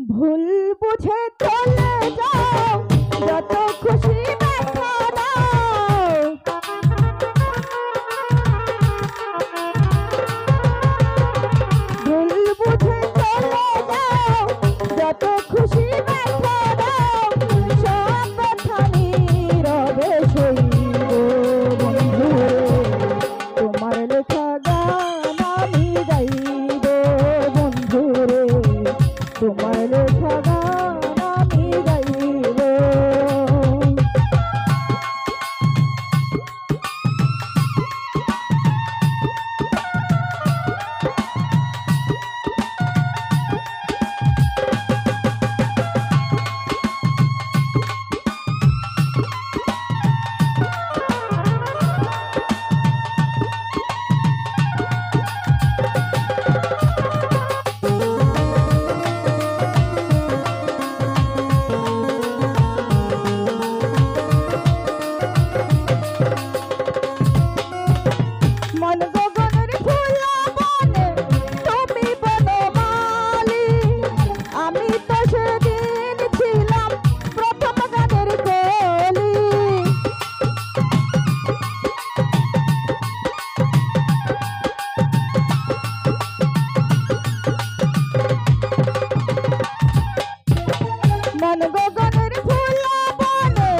ভুল বুঝে চলে যাও, যত খুশি ব্যথা দাও। ভুল বুঝে চলে যাও, যত খুশি ব্যথা দাও। সব ব্যথা নীরবে সইব বন্ধুরে, তোমার লেখা গান আমি গাইব বন্ধুরে, তোমার লেখা গান আমি গাইব। মন গগনের ফুলা বনে তুমি বনমালী, আমি তো সেদিন ছিলাম প্রথম গানের কলি। মন গগনের ফুলা বনে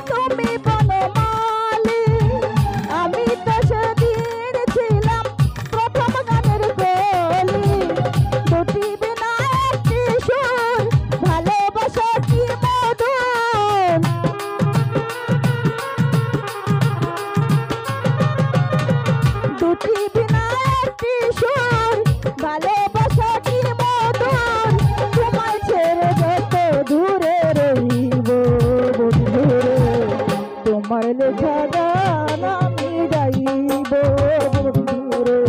তুমি বনমালী, আমি তো সেদিন ছিলাম প্রথম গানের কলি। দুটি বিনা একটি সুর, ভালোবাসা কি মধুর। দুটি বিনা একটি সুর, ভালোবাসা কি মধুর। তোমায় ছেড়ে যত দূরে রইব বন্ধুরে, তোমার লেখা গান আমি গাইব বন্ধুরে,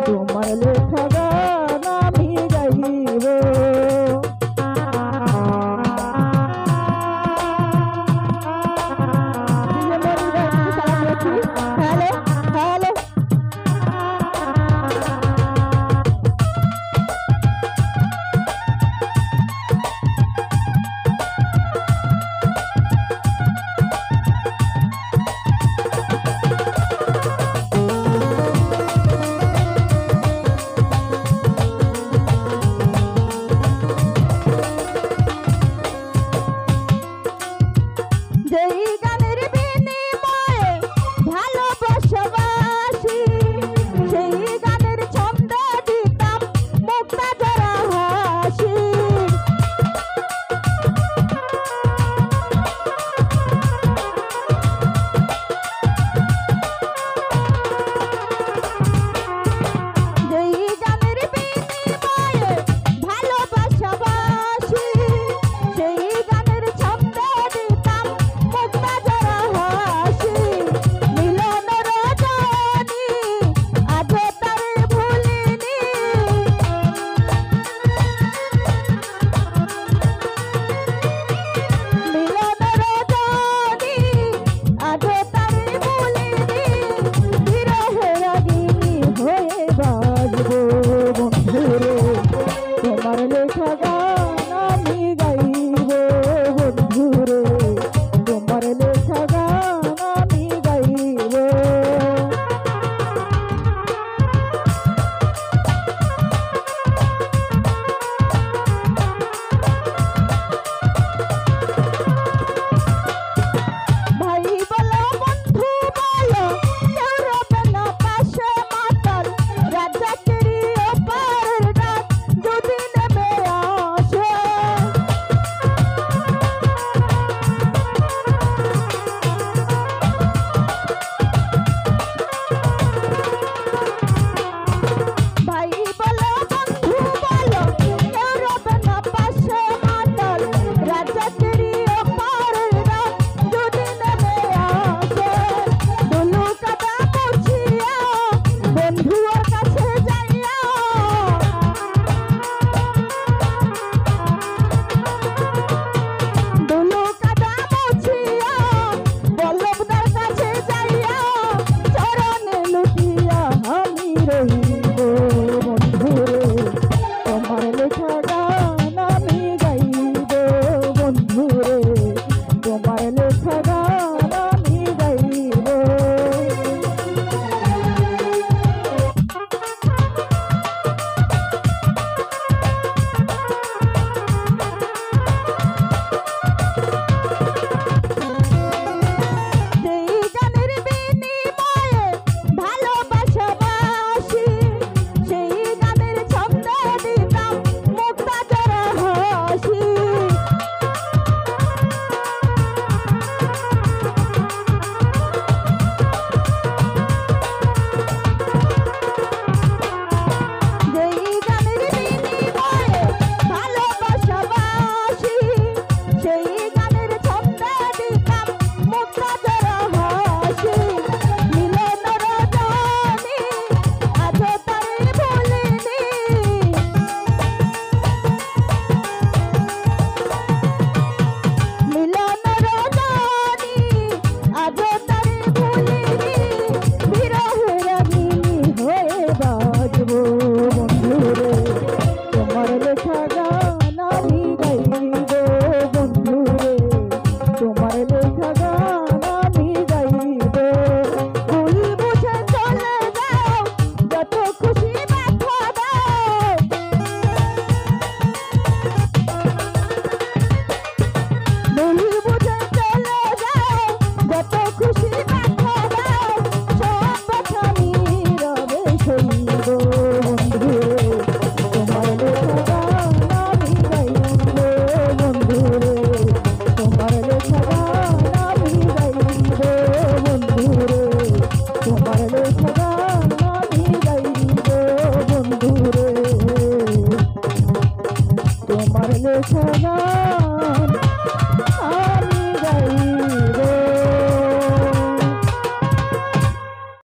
তোমার লেখা গান আমি গাইব। হ্যালো হ্যালো যেই গানের বিনিময়ে ভালোবাসাবাসি, সেই গানের ছন্দ দিতাম মুক্তা জরা হাসি। যেই গানের বিনিময়ে ভালোবাসাবাসি, সেই গানের ছন্দ দিতাম মুক্তা জরা হাসি। মিলন রজনী আজও তারে ভুলিনি, মিলন রজনী আজও তারে ভুলিনি। বিরহে রাগিনী হয়ে বাজব বন্ধুরে, তোমার লেখা গান আমি গাইব বন্ধুরে, তোমার লেখা গান আমি গাইব। ভাই বলো বন্ধু বলো, কেউ রবে না পাশে মাতাল। রাজাকেরই ওপারের ডাক যদি নেমে আসে, বলো সবাই